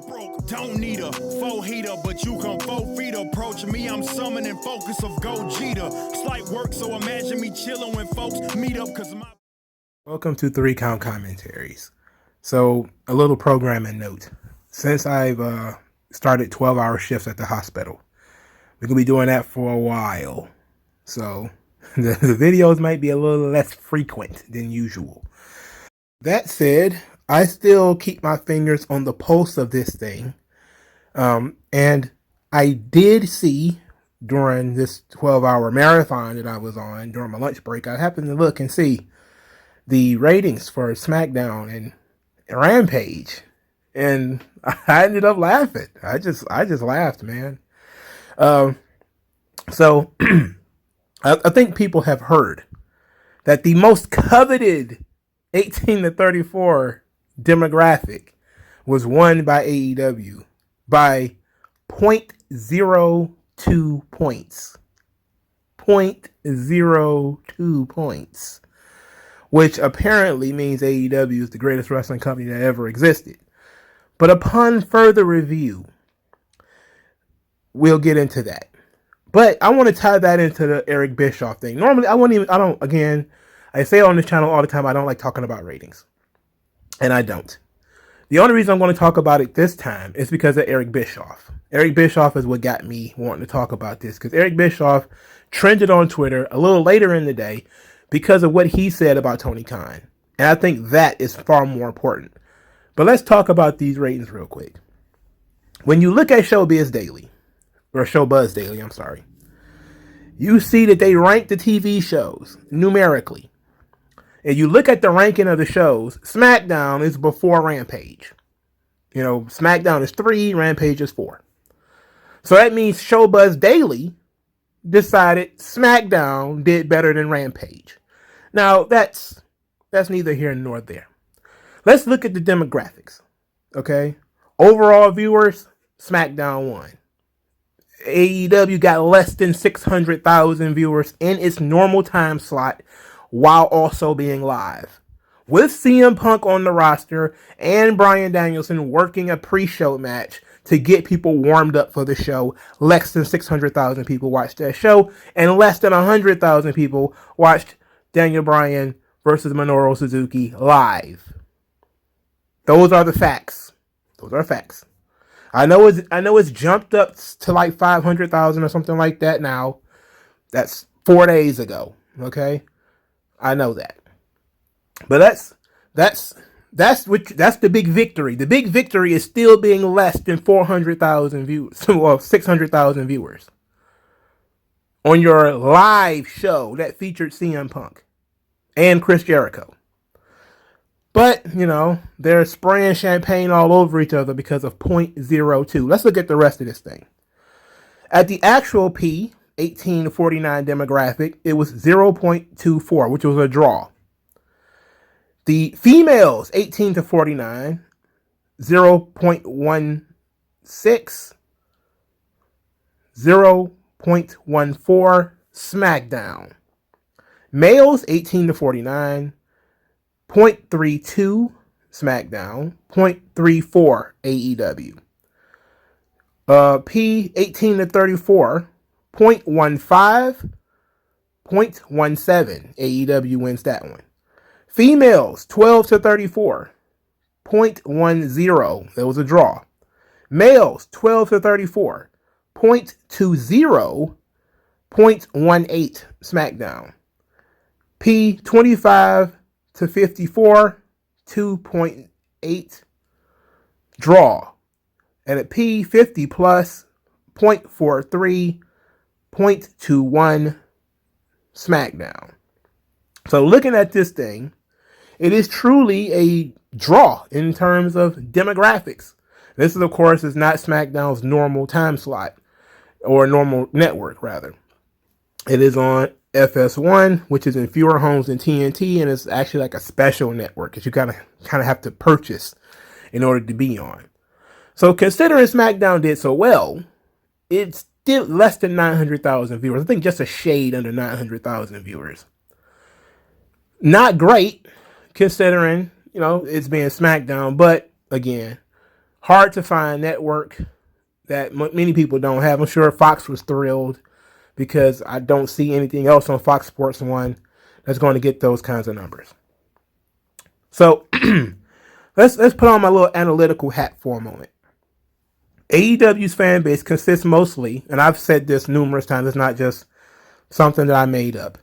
Broke, don't need a four heater, but you can 4 feet approach me. I'm summoning focus of Gogeta. Slight work, so imagine me chilling when folks meet up, cause my. Welcome to 3 Count Commentaries. So, a little programming note. Since I've started 12-hour shifts at the hospital, we're going to be doing that for a while. So, the videos might be a little less frequent than usual. That said, I still keep my fingers on the pulse of this thing. And I did see during this 12-hour marathon that I was on during my lunch break, I happened to look and see the ratings for SmackDown and Rampage, and I ended up laughing. I just laughed, man. So I think people have heard that the most coveted 18 to 34 demographic was won by AEW by 0.02 points. 0.02 points. Which apparently means AEW is the greatest wrestling company that ever existed. But upon further review, we'll get into that. But I want to tie that into the Eric Bischoff thing. Normally, I say on this channel all the time, I don't like talking about ratings. And I don't. The only reason I'm going to talk about it this time is because of Eric Bischoff. Eric Bischoff is what got me wanting to talk about this, because Eric Bischoff trended on Twitter a little later in the day because of what he said about Tony Khan. And I think that is far more important. But let's talk about these ratings real quick. When you look at Showbuzz Daily, you see that they rank the TV shows numerically. And you look at the ranking of the shows, SmackDown is before Rampage. You know, SmackDown is 3, Rampage is 4. So that means Showbuzz Daily decided SmackDown did better than Rampage. Now, that's neither here nor there. Let's look at the demographics, okay? Overall viewers, SmackDown won. AEW got less than 600,000 viewers in its normal time slot while also being live. With CM Punk on the roster and Bryan Danielson working a pre-show match to get people warmed up for the show, less than 600,000 people watched that show, and less than 100,000 people watched Daniel Bryan versus Minoru Suzuki live. Those are the facts. Those are facts. I know it's jumped up to like 500,000 or something like that now. That's 4 days ago. Okay, I know that. But that's the big victory. The big victory is still being less than 400,000 viewers, or 600,000 viewers on your live show that featured CM Punk and Chris Jericho. But, you know, they're spraying champagne all over each other because of 0.02. Let's look at the rest of this thing. At the actual P, 18 to 49 demographic, it was 0.24, which was a draw. The females, 18 to 49, 0.16, 0.14 SmackDown. Males, 18 to 49, 0.32 SmackDown, 0.34 AEW. P, 18 to 34, 0.15, 0.17 AEW wins that one. Females, 12 to 34, 0.10. That was a draw. Males, 12 to 34, 0.20, 0.18 SmackDown. P, 25 to 54, 2.8 draw. And at P, 50 plus, 0.43, 0.21 SmackDown. So looking at this thing, it is truly a draw in terms of demographics. This is, of course, is not SmackDown's normal time slot, or normal network, rather. It is on FS1, which is in fewer homes than TNT, and it's actually like a special network that you kind of have to purchase in order to be on. So considering SmackDown did so well, it's still less than 900,000 viewers. I think just a shade under 900,000 viewers. Not great, considering, you know, it's being SmackDown, but again, hard to find network that many people don't have. I'm sure Fox was thrilled because I don't see anything else on Fox Sports 1 that's going to get those kinds of numbers. So let's put on my little analytical hat for a moment. AEW's fan base consists mostly, and I've said this numerous times, it's not just something that I made up.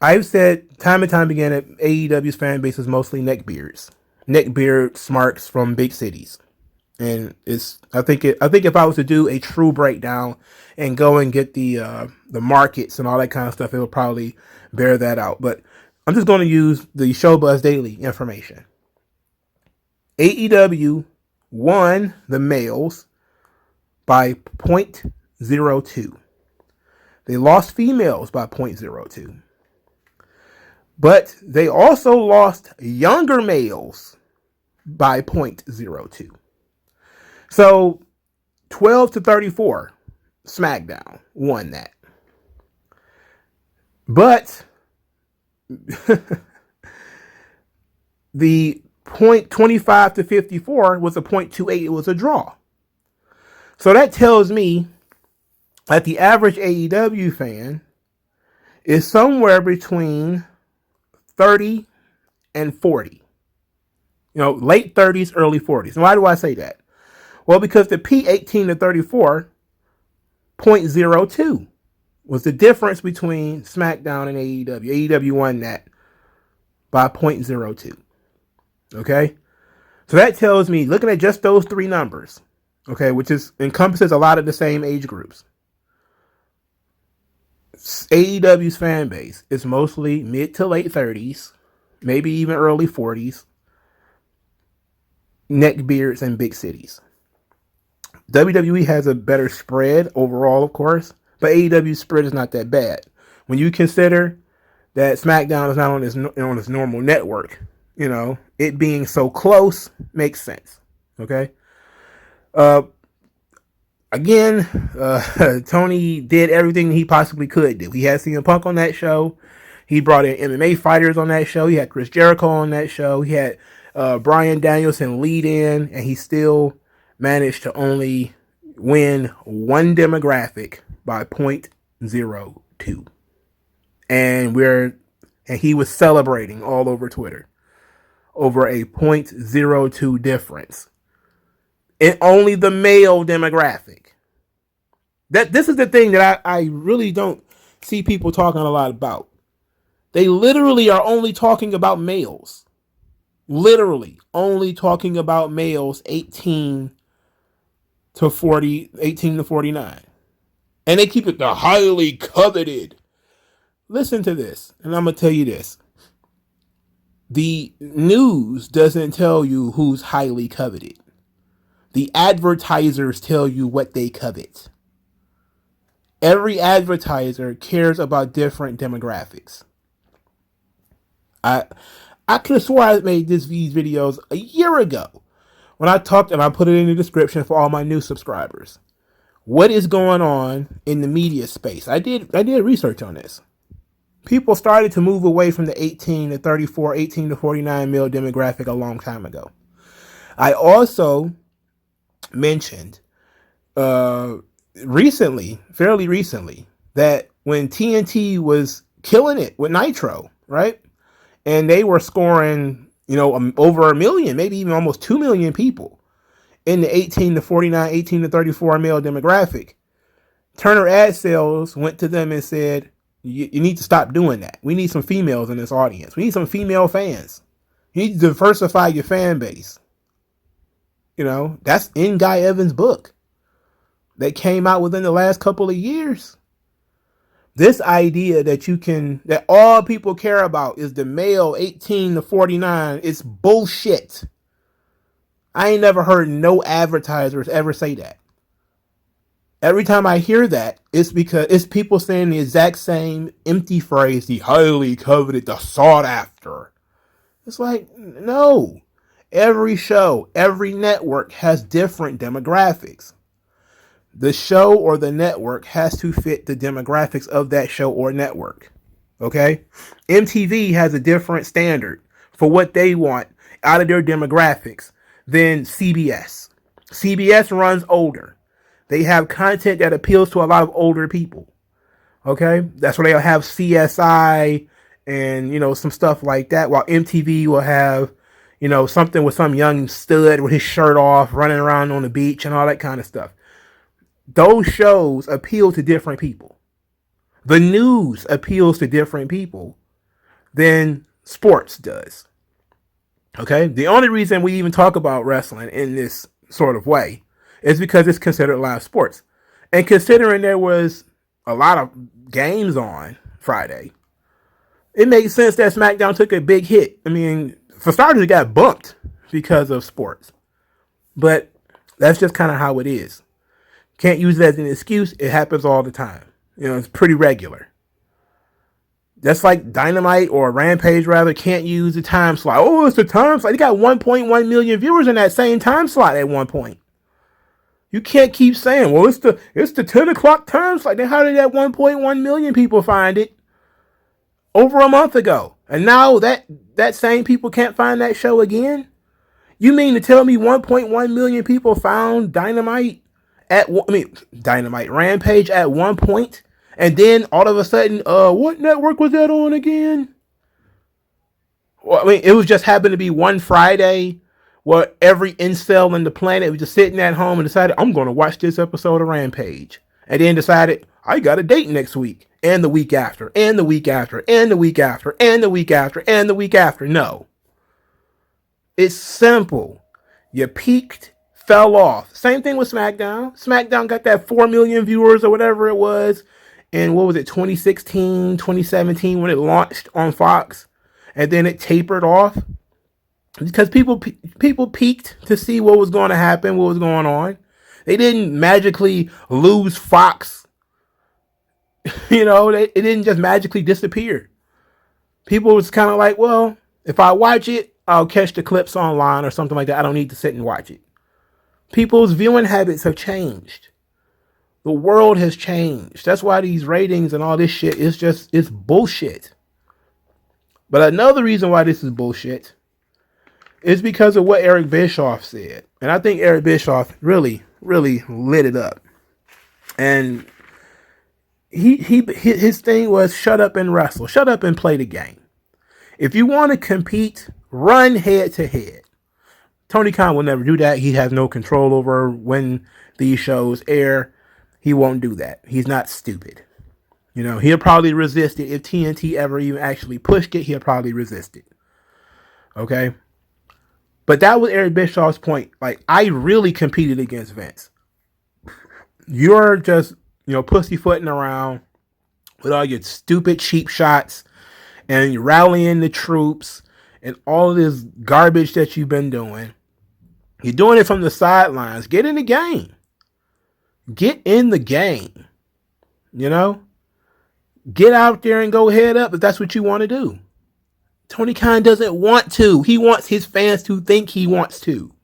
I've said time and time again that AEW's fan base is mostly neckbeard smarks from big cities. And I think if I was to do a true breakdown and go and get the markets and all that kind of stuff, it would probably bear that out. But I'm just going to use the Showbuzz Daily information. AEW won the males by 0.02. They lost females by 0.02. But they also lost younger males by 0.02. So 12 to 34, SmackDown won that. But the 0.25 to 54 was a 0.28. It was a draw. So that tells me that the average AEW fan is somewhere between 30 and 40. Late 30s, early 40s. And why do I say that? Well, because the P18 to 34, 0.02 was the difference between SmackDown and AEW. AEW won that by 0.02. Okay? So that tells me, looking at just those three numbers, okay, which encompasses a lot of the same age groups, AEW's fan base is mostly mid to late 30s, maybe even early 40s, neckbeards in big cities. WWE has a better spread overall, of course, but AEW's spread is not that bad. When you consider that SmackDown is not on its normal network, it being so close makes sense. Okay. Again, Tony did everything he possibly could do. He had CM Punk on that show. He brought in MMA fighters on that show. He had Chris Jericho on that show. He had Bryan Danielson lead in, and he still managed to only win one demographic by 0.02. And he was celebrating all over Twitter over a 0.02 difference in only the male demographic. This is the thing that I really don't see people talking a lot about. They literally are only talking about males. Literally only talking about males 18 to 49. And they keep it the highly coveted. Listen to this, and I'm going to tell you this. The news doesn't tell you who's highly coveted. The advertisers tell you what they covet. Every advertiser cares about different demographics. I could have swore I made these videos a year ago when I talked, and I put it in the description for all my new subscribers. What is going on in the media space? I did research on this. People started to move away from the 18 to 34, 18 to 49 male demographic a long time ago. I also mentioned fairly recently, that when TNT was killing it with Nitro, right? And they were scoring, over 1 million, maybe even almost 2 million people in the 18 to 49, 18 to 34 male demographic. Turner Ad Sales went to them and said, you need to stop doing that. We need some females in this audience. We need some female fans. You need to diversify your fan base. That's in Guy Evans' book that came out within the last couple of years. This idea that all people care about is the male 18 to 49 is bullshit. I ain't never heard no advertisers ever say that. Every time I hear that, it's because it's people saying the exact same empty phrase, the highly coveted, the sought after. It's like, no. Every show, every network has different demographics. The show or the network has to fit the demographics of that show or network. Okay? MTV has a different standard for what they want out of their demographics than CBS. CBS runs older. They have content that appeals to a lot of older people. Okay? That's where they'll have CSI and, some stuff like that, while MTV will have, something with some young stud with his shirt off running around on the beach and all that kind of stuff. Those shows appeal to different people. The news appeals to different people than sports does. Okay? The only reason we even talk about wrestling in this sort of way is because it's considered live sports. And considering there was a lot of games on Friday, it makes sense that SmackDown took a big hit. I mean, for starters, it got bumped because of sports. But that's just kind of how it is. Can't use it as an excuse. It happens all the time. It's pretty regular. That's like Dynamite or Rampage, rather, can't use the time slot. Oh, it's the time slot. They got 1.1 million viewers in that same time slot at one point. You can't keep saying, well, it's the 10 o'clock time slot. Then how did that 1.1 million people find it over a month ago? And now that same people can't find that show again? You mean to tell me 1.1 million people found Dynamite Rampage at one point, and then all of a sudden, what network was that on again? Well, it was just happened to be one Friday where every incel in the planet was just sitting at home and decided, I'm going to watch this episode of Rampage, and then decided, I got a date next week, and the week after, and the week after, and the week after, and the week after, and the week after. No. It's simple. You peaked, fell off. Same thing with SmackDown. SmackDown got that 4 million viewers or whatever it was in, 2016, 2017 when it launched on Fox. And then it tapered off because people peaked to see what was going to happen, what was going on. They didn't magically lose Fox. It didn't just magically disappear. People was kind of like, well, if I watch it, I'll catch the clips online or something like that. I don't need to sit and watch it. People's viewing habits have changed. The world has changed. That's why these ratings and all this shit it's bullshit. But another reason why this is bullshit is because of what Eric Bischoff said. And I think Eric Bischoff really, really lit it up. And his thing was shut up and wrestle. Shut up and play the game. If you want to compete, run head to head. Tony Khan will never do that. He has no control over when these shows air. He won't do that. He's not stupid. He'll probably resist it. If TNT ever even actually pushed it, he'll probably resist it. Okay? But that was Eric Bischoff's point. Like, I really competed against Vince. You're just, pussyfooting around with all your stupid cheap shots and you're rallying the troops and all of this garbage that you've been doing. You're doing it from the sidelines. Get in the game. Get in the game. Get out there and go head up if that's what you want to do. Tony Khan doesn't want to. He wants his fans to think he wants to.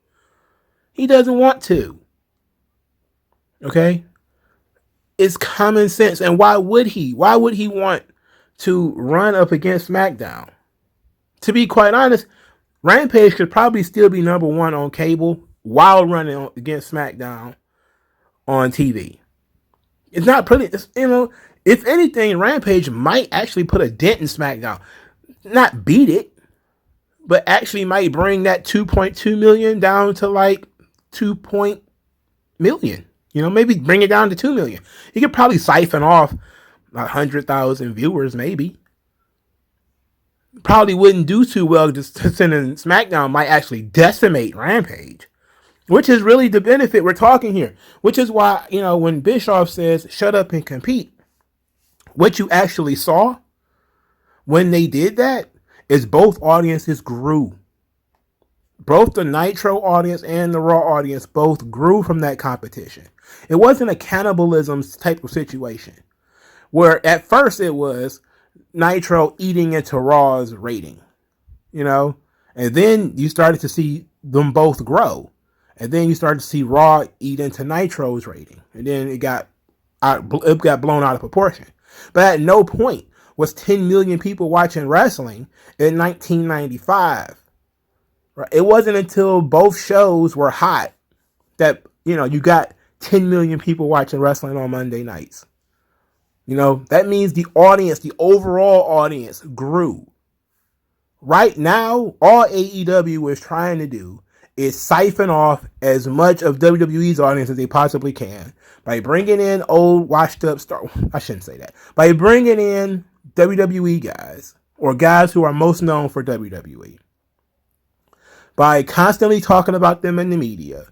He doesn't want to. Okay? It's common sense. And why would he? Why would he want to run up against SmackDown? To be quite honest, Rampage could probably still be number one on cable while running against SmackDown on TV. It's not pretty, if anything, Rampage might actually put a dent in SmackDown. Not beat it, but actually might bring that 2.2 million down to like 2 million. Maybe bring it down to 2 million. You could probably siphon off 100,000 viewers, maybe. Probably wouldn't do too well. Just sending SmackDown might actually decimate Rampage, which is really the benefit we're talking here. Which is why, when Bischoff says shut up and compete, what you actually saw when they did that is both audiences grew. Both the Nitro audience and the Raw audience both grew from that competition. It wasn't a cannibalism type of situation where at first it was Nitro eating into Raw's rating, and then you started to see them both grow, and then you started to see Raw eat into Nitro's rating, and then it got blown out of proportion. But at no point was 10 million people watching wrestling in 1995. Right? It wasn't until both shows were hot that, you got 10 million people watching wrestling on Monday nights. That means the overall audience grew. Right now, all AEW is trying to do is siphon off as much of WWE's audience as they possibly can by bringing in old washed up I shouldn't say that. By bringing in WWE guys or guys who are most known for WWE. By constantly talking about them in the media,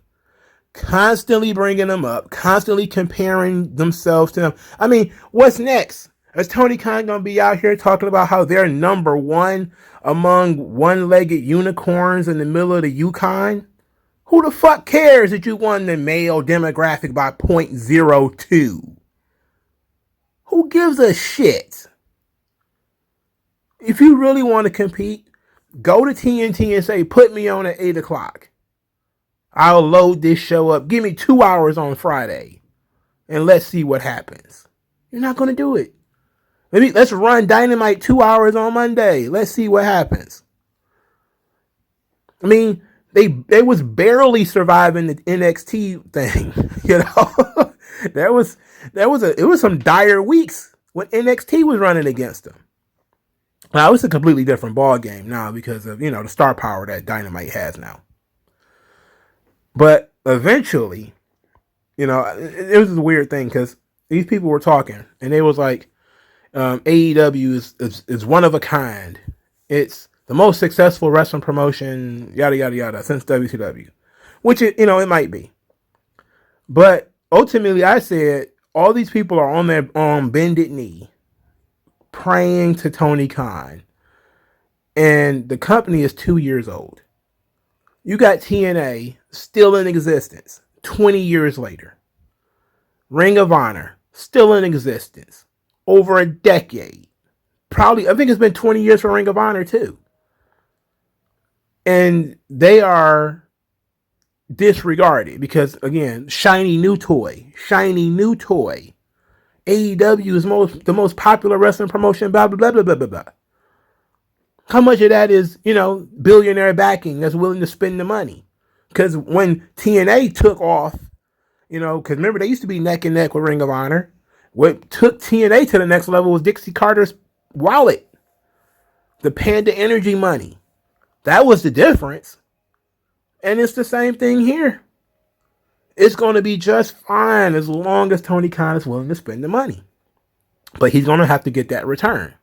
constantly bringing them up, constantly comparing themselves to them. I mean, what's next? Is Tony Khan going to be out here talking about how they're number one among one-legged unicorns in the middle of the Yukon? Who the fuck cares that you won the male demographic by 0.02? Who gives a shit? If you really want to compete, go to TNT and say, put me on at 8 o'clock. I'll load this show up. Give me 2 hours on Friday. And let's see what happens. You're not going to do it. Let's run Dynamite 2 hours on Monday. Let's see what happens. I mean, they was barely surviving the NXT thing. There was some dire weeks when NXT was running against them. Now it's a completely different ball game now because of the star power that Dynamite has now. But eventually, it was a weird thing because these people were talking and they was like, AEW is one of a kind. It's the most successful wrestling promotion, yada, yada, yada, since WCW. Which, it might be. But ultimately, I said, all these people are on their bended knee, praying to Tony Khan. And the company is 2 years old. You got TNA still in existence 20 years later. Ring of Honor still in existence over a decade. Probably, I think it's been 20 years for Ring of Honor too. And they are disregarded because, again, shiny new toy. AEW is the most popular wrestling promotion, blah, blah, blah, blah, blah, blah. How much of that is, billionaire backing that's willing to spend the money? Because when TNA took off, because remember, they used to be neck and neck with Ring of Honor. What took TNA to the next level was Dixie Carter's wallet. The Panda Energy money. That was the difference. And it's the same thing here. It's going to be just fine as long as Tony Khan is willing to spend the money. But he's going to have to get that return.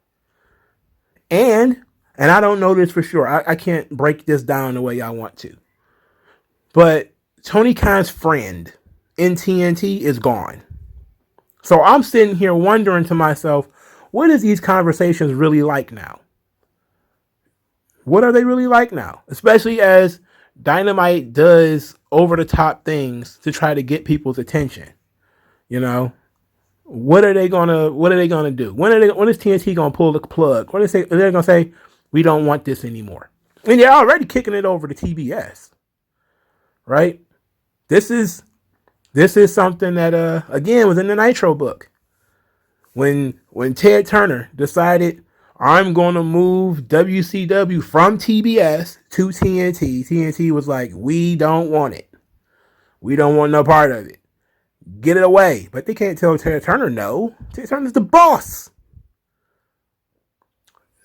And I don't know this for sure. I can't break this down the way I want to. But Tony Khan's friend in TNT is gone. So I'm sitting here wondering to myself, what is these conversations really like now? What are they really like now? Especially as Dynamite does over-the-top things to try to get people's attention. What are they gonna do? When is TNT gonna pull the plug? What are they gonna say? We don't want this anymore. And they're already kicking it over to TBS. Right? This is something that again was in the Nitro book. When Ted Turner decided, I'm going to move WCW from TBS to TNT. TNT was like, we don't want it. We don't want no part of it. Get it away. But they can't tell Ted Turner no. Ted Turner's the boss.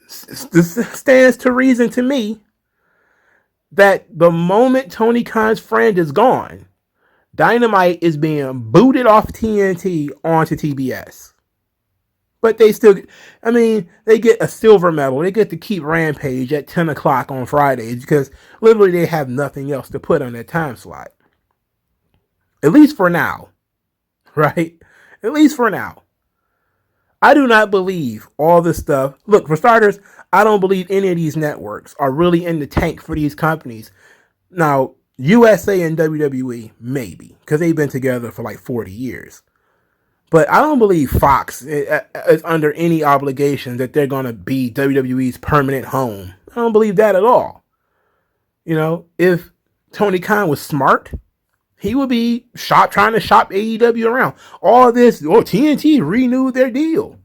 This stands to reason to me that the moment Tony Khan's friend is gone, Dynamite is being booted off TNT onto TBS. But they still, they get a silver medal. They get to keep Rampage at 10 o'clock on Fridays because literally they have nothing else to put on their time slot. At least for now. Right? At least for now. I do not believe all this stuff. Look, for starters, I don't believe any of these networks are really in the tank for these companies. Now, USA and WWE, maybe, because they've been together for like 40 years. But I don't believe Fox is under any obligation that they're going to be WWE's permanent home. I don't believe that at all. If Tony Khan was smart, he would be trying to shop AEW around. All this, TNT renewed their deal.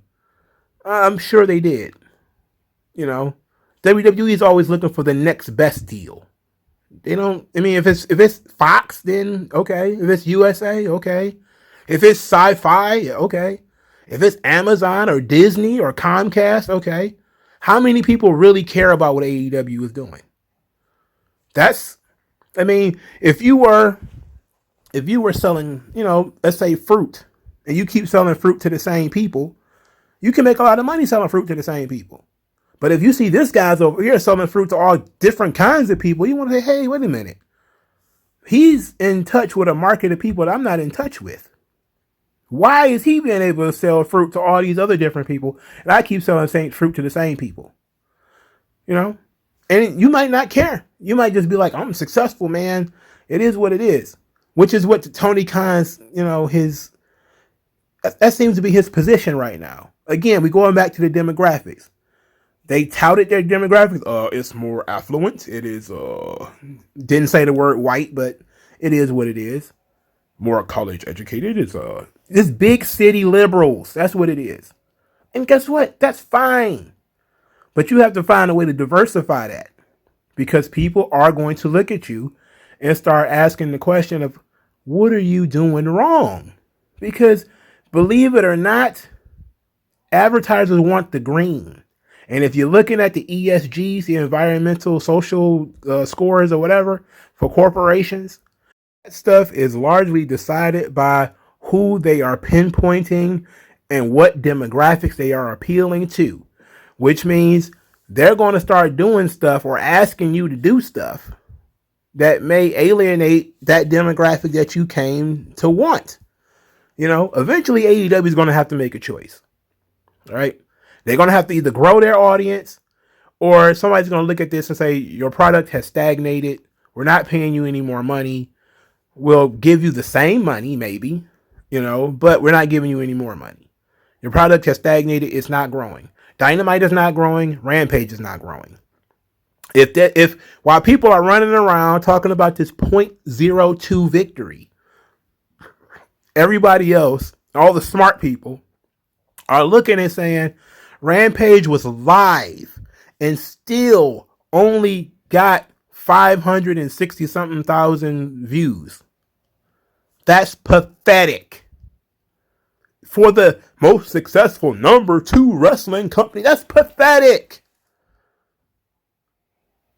I'm sure they did. WWE is always looking for the next best deal. They don't. I mean, if it's Fox, then okay. If it's USA, okay. If it's Sci-Fi, okay. If it's Amazon or Disney or Comcast, okay. How many people really care about what AEW is doing? That's. I mean, if you were selling, let's say fruit, and you keep selling fruit to the same people, you can make a lot of money selling fruit to the same people. But if you see this guy's over here selling fruit to all different kinds of people, you want to say, hey, wait a minute. He's in touch with a market of people that I'm not in touch with. Why is he being able to sell fruit to all these other different people, and I keep selling fruit to the same people? And you might not care. You might just be like, I'm successful, man. It is what it is. Which is what Tony Khan's, that seems to be his position right now. Again, we're going back to the demographics. They touted their demographics. It's more affluent. It is, didn't say the word white, but it is what it is. More college educated. It's big city liberals. That's what it is. And guess what? That's fine. But you have to find a way to diversify that, because people are going to look at you and start asking the question of, what are you doing wrong? Because believe it or not, advertisers want the green. And if you're looking at the ESGs, the environmental social scores or whatever for corporations, that stuff is largely decided by who they are pinpointing and what demographics they are appealing to, which means they're going to start doing stuff or asking you to do stuff that may alienate that demographic that you came to want. Eventually AEW is going to have to make a choice. All right. They're going to have to either grow their audience, or somebody's going to look at this and say, your product has stagnated. We're not paying you any more money. We'll give you the same money, maybe, but we're not giving you any more money. Your product has stagnated. It's not growing. Dynamite is not growing. Rampage is not growing. If while people are running around talking about this 0.02 victory, everybody else, all the smart people, are looking and saying Rampage was live and still only got 560 something thousand views. That's pathetic. For the most successful number 2 wrestling company, that's pathetic.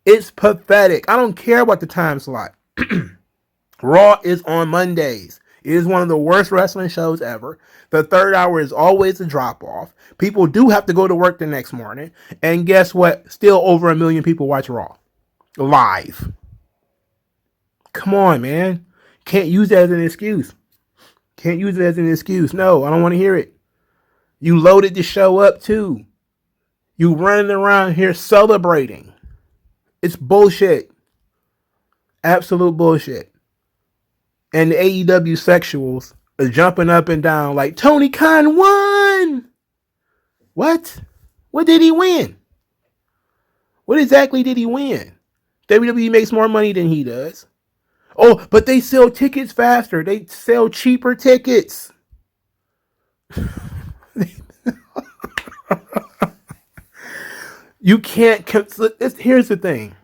It's pathetic. I don't care about the time slot. Raw is on Mondays. It is one of the worst wrestling shows ever. The third hour is always a drop-off. People do have to go to work the next morning. And guess what? Still over 1 million people watch Raw live. Come on, man. Can't use that as an excuse. Can't use it as an excuse. No, I don't want to hear it. You loaded the show up too. You running around here celebrating. It's bullshit. Absolute bullshit. And the AEW sexuals are jumping up and down like, Tony Khan won. What? What did he win? What exactly did he win? WWE makes more money than he does. Oh, but they sell tickets faster. They sell cheaper tickets. You can't. Here's the thing.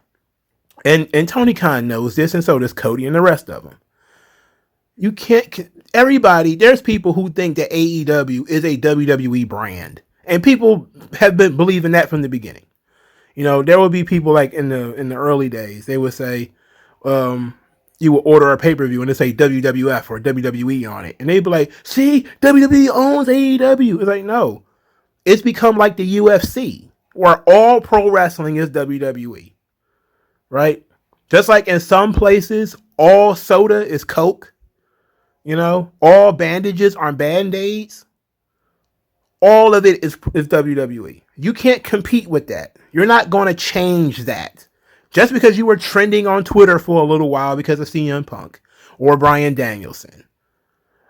And Tony Khan knows this, and so does Cody and the rest of them. You can't. Everybody, there's people who think that AEW is a WWE brand, and people have been believing that from the beginning. There will be people like in the early days, they would say, you will order a pay-per-view and it say WWF or WWE on it, and they'd be like, see, WWE owns AEW. It's like, no, it's become like the UFC, where all pro wrestling is WWE, right? Just like in some places, all soda is Coke. All bandages are Band-Aids. All of it is WWE. You can't compete with that. You're not going to change that. Just because you were trending on Twitter for a little while because of CM Punk or Bryan Danielson.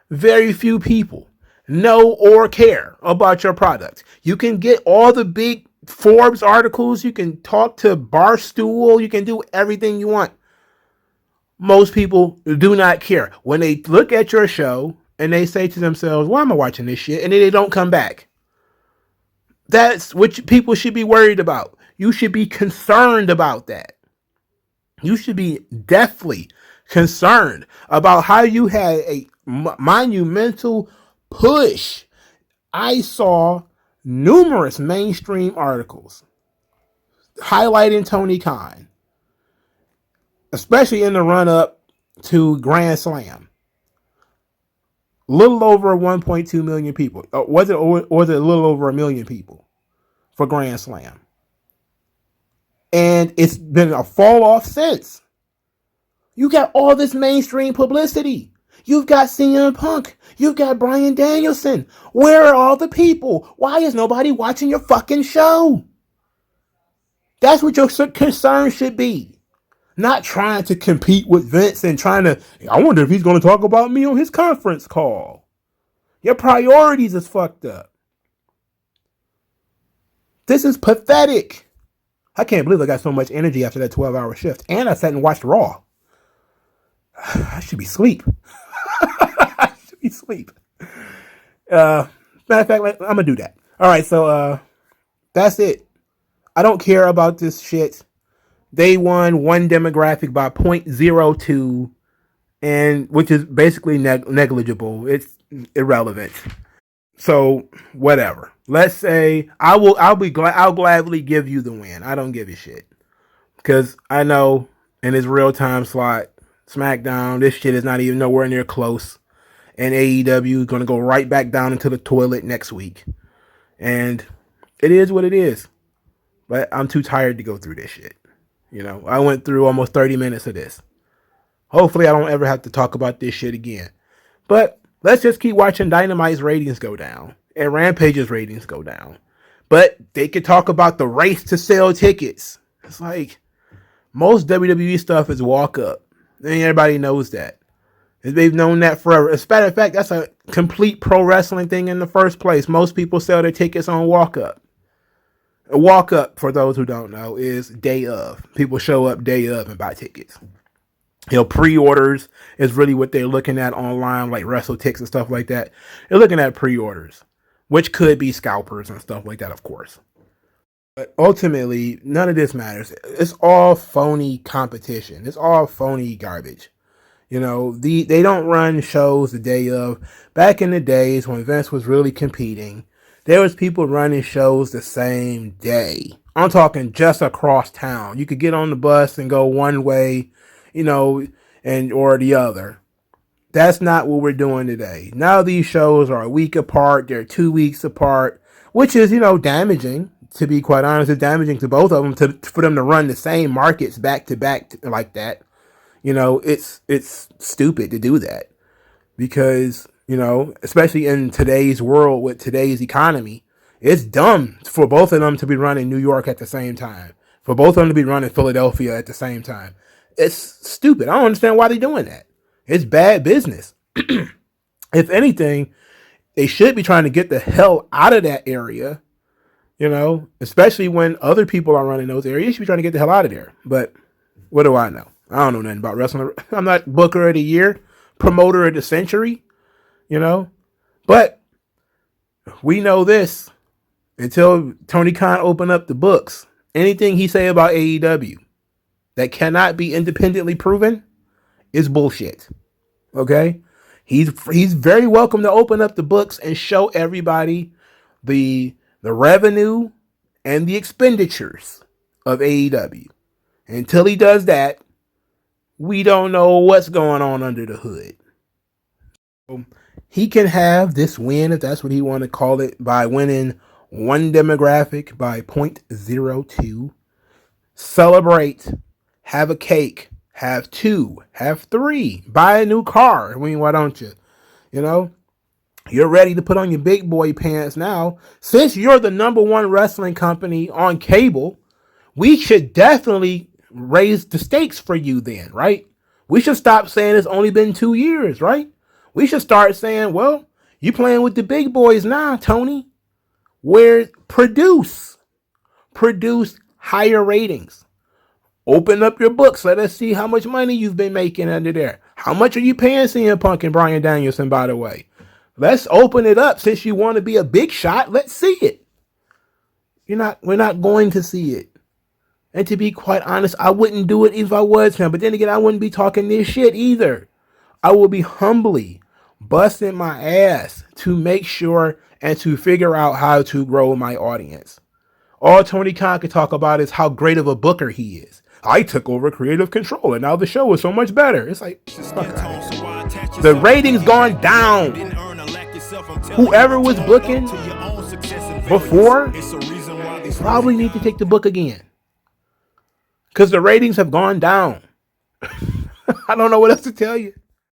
Very few people know or care about your product. You can get all the big Forbes articles. You can talk to Barstool. You can do everything you want. Most people do not care. When they look at your show and they say to themselves, why am I watching this shit? And then they don't come back. That's what people should be worried about. You should be concerned about that. You should be deathly concerned about how you had a monumental push. I saw numerous mainstream articles highlighting Tony Khan, especially in the run-up to Grand Slam. Little over 1.2 million people. Was it a little over 1 million people for Grand Slam? And it's been a fall off since. You got all this mainstream publicity. You've got CM Punk. You've got Bryan Danielson. Where are all the people? Why is nobody watching your fucking show? That's what your concern should be. Not trying to compete with Vince and trying to, I wonder if he's going to talk about me on his conference call. Your priorities is fucked up. This is pathetic. I can't believe I got so much energy after that 12-hour shift. And I sat and watched Raw. I should be asleep. I should be asleep. Matter of fact, I'm going to do that. All right, so that's it. I don't care about this shit. They won one demographic by 0.02, and which is basically negligible. It's irrelevant. So whatever. Let's say I'll gladly give you the win. I don't give a shit, because I know in this real time slot, SmackDown, this shit is not even nowhere near close, and AEW is gonna go right back down into the toilet next week, and it is what it is. But I'm too tired to go through this shit. You know, I went through almost 30 minutes of this. Hopefully I don't ever have to talk about this shit again. But let's just keep watching Dynamite's ratings go down and Rampage's ratings go down. But they could talk about the race to sell tickets. It's like most WWE stuff is walk up. And everybody knows that. They've known that forever. As a matter of fact, that's a complete pro wrestling thing in the first place. Most people sell their tickets on walk up. A walk up, for those who don't know, is day of. People show up day of and buy tickets. You know, pre-orders is really what they're looking at online, like WrestleTix and stuff like that. They're looking at pre-orders, which could be scalpers and stuff like that, of course. But ultimately, none of this matters. It's all phony competition. It's all phony garbage. You know, they don't run shows the day of. Back in the days when Vince was really competing, there was people running shows the same day. I'm talking just across town. You could get on the bus and go one way, you know, or the other. That's not what we're doing today. Now these shows are a week apart. They're 2 weeks apart, which is, you know, damaging. To be quite honest, it's damaging to both of them for them to run the same markets back to back like that. You know, it's stupid to do that because, you know, especially in today's world with today's economy, it's dumb for both of them to be running New York at the same time, for both of them to be running Philadelphia at the same time. It's stupid. I don't understand why they're doing that. It's bad business. If anything, they should be trying to get the hell out of that area, you know, especially when other people are running those areas. You should be trying to get the hell out of there. But what do I know? I don't know nothing about wrestling. I'm not Booker of the Year, promoter of the century, you know. But we know this. Until Tony Khan opened up the books, anything he say about AEW that cannot be independently proven is bullshit. Okay? He's very welcome to open up the books and show everybody the revenue and the expenditures of AEW. Until he does that, we don't know what's going on under the hood. So he can have this win, if that's what he want to call it, by winning one demographic by 0.02. Celebrate. Have a cake. Have two. Have three. Buy a new car. I mean, why don't you? You know? You're ready to put on your big boy pants now. Since you're the number one wrestling company on cable, we should definitely raise the stakes for you then, right? We should stop saying it's only been 2 years, right? We should start saying, well, you playing with the big boys now, Tony. Where produce higher ratings. Open up your books. Let us see how much money you've been making under there. How much are you paying CM Punk and Bryan Danielson, by the way? Let's open it up. Since you want to be a big shot, let's see it. We're not going to see it. And to be quite honest, I wouldn't do it if I was him. But then again, I wouldn't be talking this shit either. I will be humbly busting my ass to make sure and to figure out how to grow my audience. All Tony Khan could talk about is how great of a booker he is. I took over creative control and now the show is so much better. It's like, fuck out of here. The ratings gone down. Whoever was booking before probably need to take the book again. Because the ratings have gone down. I don't know what else to tell you.